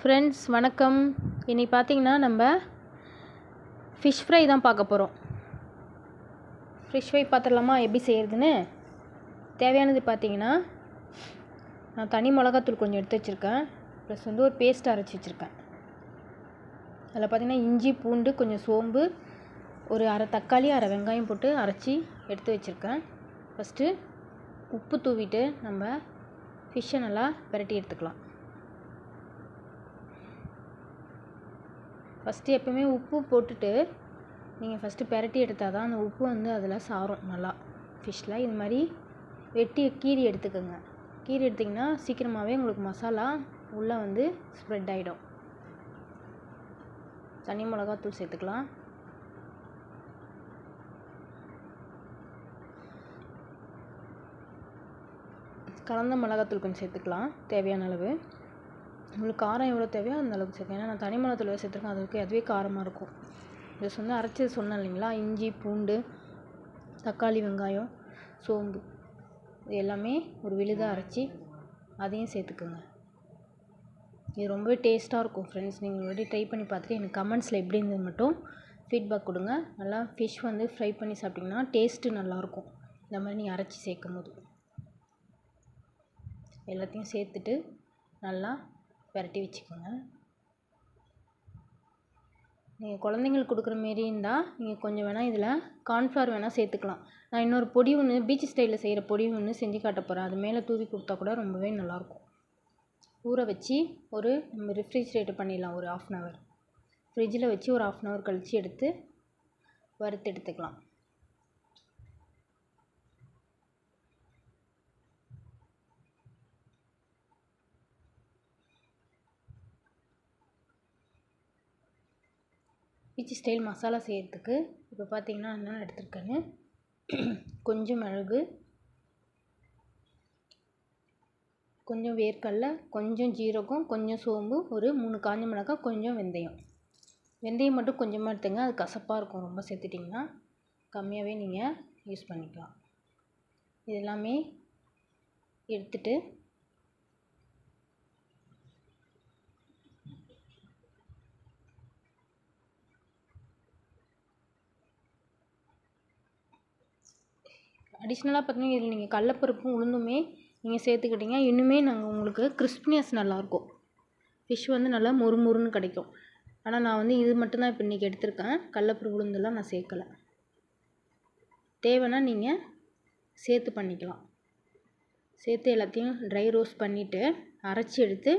Friends வணக்கம். இன்றைக்கி பார்த்திங்கன்னா நம்ம ஃபிஷ் ஃப்ரை தான் பார்க்க போகிறோம். ஃபிஷ் ஃப்ரை பார்த்துடலாமா எப்படி செய்கிறதுன்னு? தேவையானது பார்த்திங்கன்னா நான் தனி மிளகாத்தூள் கொஞ்சம் எடுத்து வச்சுருக்கேன். ப்ளஸ் ஒரு பேஸ்ட் அரைச்சி வச்சுருக்கேன். அதில் பார்த்திங்கன்னா இஞ்சி பூண்டு கொஞ்சம் சோம்பு ஒரு அரை தக்காளி அரை வெங்காயம் போட்டு அரைச்சி எடுத்து வச்சுருக்கேன். ஃபஸ்ட்டு உப்பு தூவிட்டு நம்ம ஃபிஷ்ஷை நல்லா பிரட்டி எடுத்துக்கலாம். ஃபஸ்ட்டு எப்போவுமே உப்பு போட்டுட்டு நீங்கள் ஃபஸ்ட்டு பிரட்டி எடுத்தால் தான் அந்த உப்பு அதில் சாரும் நல்லா ஃபிஷ்ஷில். இது மாதிரி வெட்டி கீரி எடுத்துக்கோங்க. கீரி எடுத்திங்கன்னா சீக்கிரமாகவே உங்களுக்கு மசாலா உள்ளே ஸ்ப்ரெட் ஆகிடும். தனி மிளகாத்தூள் சேர்த்துக்கலாம். கலந்த மிளகாத்தூள் கொஞ்சம் சேர்த்துக்கலாம் தேவையான அளவு. உங்களுக்கு காரம் எவ்வளோ தேவையோ அந்த அளவுக்கு சேர்க்கணும். ஏன்னா நான் தனி மிளகாத்தூள் சேர்த்துருக்கேன், அதுவே காரமாக இருக்கும். இதை அரைச்சி சொன்னேன் இல்லைங்களா, இஞ்சி பூண்டு தக்காளி வெங்காயம் சோம்பு இது எல்லாமே ஒரு விழுதாக அரைச்சி அதையும் சேர்த்துக்குங்க. இது ரொம்பவே டேஸ்ட்டாக இருக்கும் ஃப்ரெண்ட்ஸ். நீங்கள் ஒரு ட்ரை பண்ணி பார்த்துட்டு எனக்கு கமெண்ட்ஸில் எப்படி இருந்தது மட்டும் ஃபீட்பேக் கொடுங்க. நல்லா ஃபிஷ் ஃப்ரை பண்ணி சாப்பிட்டிங்கன்னா டேஸ்ட்டு நல்லாயிருக்கும். இந்த மாதிரி நீங்கள் அரைச்சி சேர்க்கும் போது எல்லாத்தையும் சேர்த்துட்டு நல்லா பிரட்டி வச்சுக்கோங்க. நீங்கள் குழந்தைங்களுக்கு கொடுக்குற மாரி இருந்தால் நீங்கள் கொஞ்சம் வேணால் இதில் கார்ன்ஃப்ளவர் வேணால் சேர்த்துக்கலாம். நான் இன்னொரு பொடி பீச் ஸ்டைலில் செய்கிற பொடி செஞ்சு காட்ட போகிறேன். அது மேலே தூவி கொடுத்தா கூட ரொம்பவே நல்லாயிருக்கும். ஊற வச்சு நம்ம ரெஃப்ரிஜிரேட்டர் பண்ணிடலாம். ஒரு 1/2 hour ஃப்ரிட்ஜில் வச்சு ஒரு 1/2 hour கழித்து எடுத்து வறுத்து எடுத்துக்கலாம். பீச் ஸ்டைல் மசாலா செய்கிறதுக்கு இப்போ பார்த்திங்கன்னா என்னென்ன எடுத்துருக்கேன்னு, கொஞ்சம் மிளகு, கொஞ்சம் வேர்க்கடலை, கொஞ்சம் ஜீரகம், கொஞ்சம் சோம்பு, ஒரு 3 காஞ்ச மிளகாய், கொஞ்சம் வெந்தயம். வெந்தயம் மட்டும் கொஞ்சமாக எடுத்துங்க, அது கசப்பாக இருக்கும். ரொம்ப சேர்த்துட்டிங்கன்னா கம்மியாகவே நீங்கள் யூஸ் பண்ணிக்கலாம். இது எல்லாமே எடுத்துட்டு அடிஷ்னலாக பார்த்திங்கன்னா இதில் நீங்கள் கடலப்பருப்பும் உளுந்துமே நீங்கள் சேர்த்துக்கிட்டிங்க இன்னுமே உங்களுக்கு கிறிஸ்பினஸ் நல்லாயிருக்கும். ஃபிஷ் நல்லா மொறுமொறுன்னு கிடைக்கும். ஆனால் நான் இது மட்டும்தான் இப்போ இன்றைக்கி எடுத்திருக்கேன். கடலப்பருப்பு உளுந்தெல்லாம் நான் சேர்க்கலை. தேவைன்னா நீங்கள் சேர்த்து பண்ணிக்கலாம். சேர்த்து எல்லாத்தையும் ட்ரை ரோஸ்ட் பண்ணிவிட்டு அரைச்சி எடுத்து